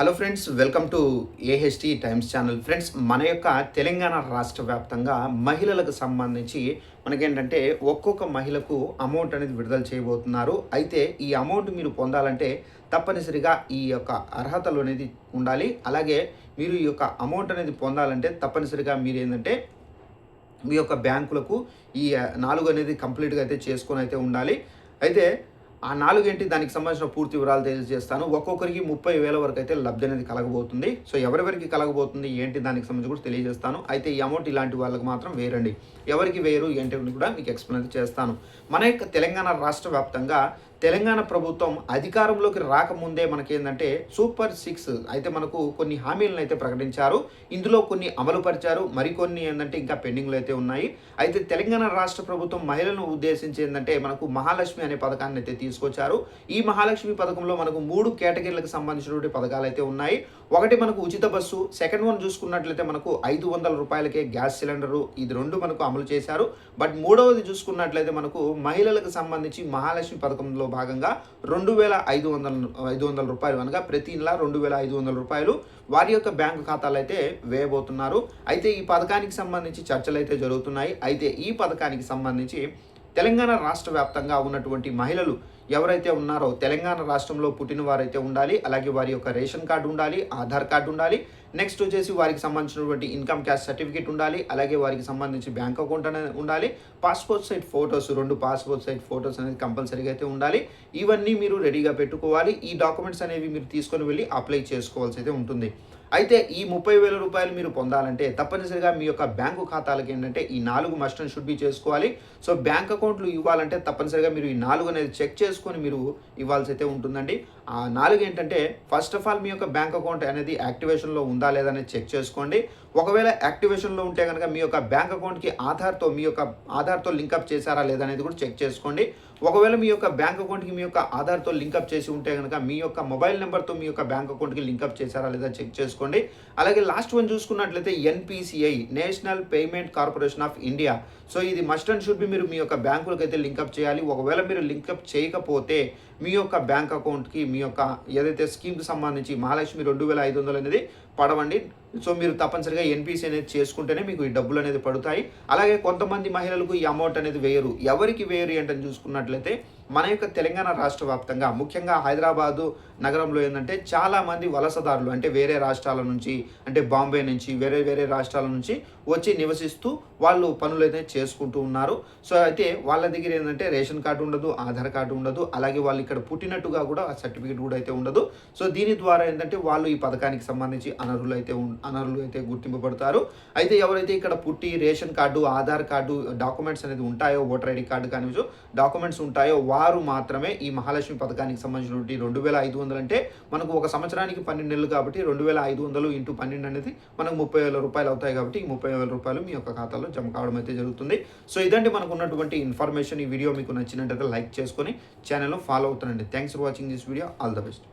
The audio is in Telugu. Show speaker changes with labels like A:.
A: Hello friends, welcome to AHT times channel. Friends, మన యొక్క తెలంగాణ రాష్ట్ర వ్యాప్తంగా మహిళలకు సంబంధించి మనకేంటంటే ఒక్కొక్క మహిళకు అమౌంట్ అనేది విడుదల చేయబోతున్నారు. అయితే ఈ అమౌంట్ మీరు పొందాలంటే తప్పనిసరిగా ఈ యొక్క అర్హతలు అనేది ఉండాలి. అలాగే మీరు ఈ యొక్క అమౌంట్ అనేది పొందాలంటే తప్పనిసరిగా మీరు ఏంటంటే మీ యొక్క బ్యాంకులకు ఈ 4 అనేది కంప్లీట్‌గా అయితే చేసుకొని అయితే ఉండాలి. అయితే ఆ 4 ఏంటి, దానికి సంబంధించిన పూర్తి వివరాలు తెలియజేస్తాను. ఒక్కొక్కరికి 30,000 వరకు అయితే లబ్ధి అనేది కలగబోతుంది. సో ఎవరెవరికి కలగబోతుంది ఏంటి దానికి సంబంధించి కూడా తెలియజేస్తాను. అయితే ఈ అమౌంట్ ఇలాంటి వాళ్ళకి మాత్రం వేరండి. ఎవరికి వేరు ఏంటి అని కూడా మీకు ఎక్స్‌ప్లెయిన్ అయితే చేస్తాను. మన యొక్క తెలంగాణ రాష్ట్ర వ్యాప్తంగా తెలంగాణ ప్రభుత్వం అధికారంలోకి రాకముందే మనకేందంటే సూపర్ 6 అయితే మనకు కొన్ని హామీలను అయితే ప్రకటించారు. ఇందులో కొన్ని అమలు పరిచారు. మరికొన్ని ఏందంటే ఇంకా పెండింగ్‌లో అయితే ఉన్నాయి. అయితే తెలంగాణ రాష్ట్ర ప్రభుత్వం మహిళలను ఉద్దేశించి ఏందంటే మనకు మహాలక్ష్మి అనే పథకాన్ని అయితే తీసుకొచ్చారు. ఈ మహాలక్ష్మి పథకంలో మనకు 3 కేటగిరీలకు సంబంధించినటువంటి పథకాలు అయితే ఉన్నాయి. ఒకటి మనకు ఉచిత బస్సు, సెకండ్ వన్ చూసుకున్నట్లయితే మనకు ₹500కే గ్యాస్ సిలిండరు, ఇది 2 మనకు అమలు చేశారు. బట్ మూడవది చూసుకున్నట్లయితే మనకు మహిళలకు సంబంధించి మహాలక్ష్మి పథకంలో భాగంగా రూ. 500 అనగా ప్రతి నెల రూ. 2,500 వారి యొక్క బ్యాంకు ఖాతాలు అయితే వేయబోతున్నారు. అయితే ఈ పథకానికి సంబంధించి చర్చలు అయితే జరుగుతున్నాయి. అయితే ఈ పథకానికి సంబంధించి తెలంగాణ రాష్ట్ర వ్యాప్తంగా ఉన్నటువంటి మహిళలు ఎవరైతే ఉన్నారో తెలంగాణ రాష్ట్రంలో పుట్టిన వారైతే ఉండాలి. అలాగే వారి యొక్క రేషన్ కార్డు ఉండాలి, ఆధార్ కార్డు ఉండాలి. నెక్స్ట్ వచ్చేసి వారికి సంబంధించినటువంటి ఇన్కమ్ క్యాస్ట్ సర్టిఫికేట్ ఉండాలి. అలాగే వారికి సంబంధించి బ్యాంక్ అకౌంట్ అనేది ఉండాలి. Passport size photos 2 passport size photos అనేది కంపల్సరీగా అయితే ఉండాలి. ఇవన్నీ మీరు రెడీగా పెట్టుకోవాలి. ఈ డాక్యుమెంట్స్ అనేవి మీరు తీసుకొని వెళ్ళి అప్లై చేసుకోవాల్సి అయితే ఉంటుంది. అయితే ఈ ₹30,000 మీరు పొందాలంటే తప్పనిసరిగా మీ యొక్క బ్యాంకు ఖాతాలకు ఏంటంటే ఈ 4 మస్ట్ అండ్ షుడ్ బి చేసుకోవాలి. సో బ్యాంక్ అకౌంట్లు ఇవ్వాలంటే తప్పనిసరిగా మీరు ఈ 4 అనేది చెక్ చేసుకొని మీరు ఇవ్వాల్సి అయితే ఉంటుందండి. ఆ 4 ఏంటంటే ఫస్ట్ ఆఫ్ ఆల్ మీ యొక్క బ్యాంక్ అకౌంట్ అనేది యాక్టివేషన్లో ఉందా లేదా అనేది చెక్ చేసుకోండి. ఒకవేళ యాక్టివేషన్లో ఉంటే కనుక మీ యొక్క బ్యాంక్ అకౌంట్కి మీ యొక్క ఆధార్తో లింకప్ చేశారా లేదా అనేది కూడా చెక్ చేసుకోండి. ఒకవేళ మీ యొక్క బ్యాంక్ అకౌంట్కి మీ యొక్క ఆధార్తో లింకప్ చేసి ఉంటే కనుక మీ యొక్క మొబైల్ నెంబర్తో మీ యొక్క బ్యాంక్ అకౌంట్కి లింకప్ చేశారా లేదా చెక్ చేసుకోండి. అలాగే లాస్ట్ వన్ చూసుకున్నట్లయితే NPCI, national payment corporation of India. So ఇది మస్ట్ అండ్ షుడ్ బి మీరు మీ యొక్క బ్యాంకులకు అయితే లింకప్ చేయాలి. ఒకవేళ మీరు లింకప్ చేయకపోతే మీ యొక్క బ్యాంక్ అకౌంట్కి మీ యొక్క ఏదైతే స్కీమ్కి సంబంధించి మహాలక్ష్మి 2,500 అనేది పడవండి. సో మీరు తప్పనిసరిగా ఎన్పిసి అనేది చేసుకుంటేనే మీకు ఈ డబ్బులు అనేది పడతాయి. అలాగే కొంతమంది మహిళలకు ఈ అమౌంట్ అనేది వేయరు. ఎవరికి వేయరు ఏంటని చూసుకున్నట్లయితే మన యొక్క తెలంగాణ రాష్ట్ర వ్యాప్తంగా ముఖ్యంగా హైదరాబాదు నగరంలో ఏంటంటే చాలామంది వలసదారులు అంటే వేరే రాష్ట్రాల నుంచి అంటే బాంబే నుంచి వేరే రాష్ట్రాల నుంచి వచ్చి నివసిస్తూ వాళ్ళు పనులు అయితే చేసుకుంటూ ఉన్నారు. సో అయితే వాళ్ళ దగ్గర ఏంటంటే రేషన్ కార్డు ఉండదు, ఆధార్ కార్డు ఉండదు. అలాగే వాళ్ళు ఇక్కడ పుట్టినట్టుగా కూడా సర్టిఫికేట్ కూడా అయితే ఉండదు. సో దీని ద్వారా ఏంటంటే వాళ్ళు ఈ పథకానికి సంబంధించి అనర్హులు అయితే గుర్తింపబడతారు. అయితే ఎవరైతే ఇక్కడ పుట్టి ration card, Aadhaar card documents అనేది ఉంటాయో, ఓటర్ ఐడి కార్డు కానీ డాక్యుమెంట్స్ ఉంటాయో వారు మాత్రమే ఈ మహాలక్ష్మి పథకానికి సంబంధించినటువంటి 2,500 అంటే మనకు ఒక సంవత్సరానికి 12 నెలలు కాబట్టి 2,500 ఇంటూ 12 అనేది మనకు ₹30,000 అవుతాయి. కాబట్టి ఈ ₹30,000 మీ యొక్క ఖాతాలో జమ కావడం అయితే జరుగుతుంది. సో ఇదండి మనకు ఉన్నటువంటి ఇన్ఫర్మేషన్. ఈ వీడియో మీకు నచ్చినట్లయితే లైక్ చేసుకొని ఛానల్ను ఫాలో అవుతానండి. Thanks for watching this video. All the best.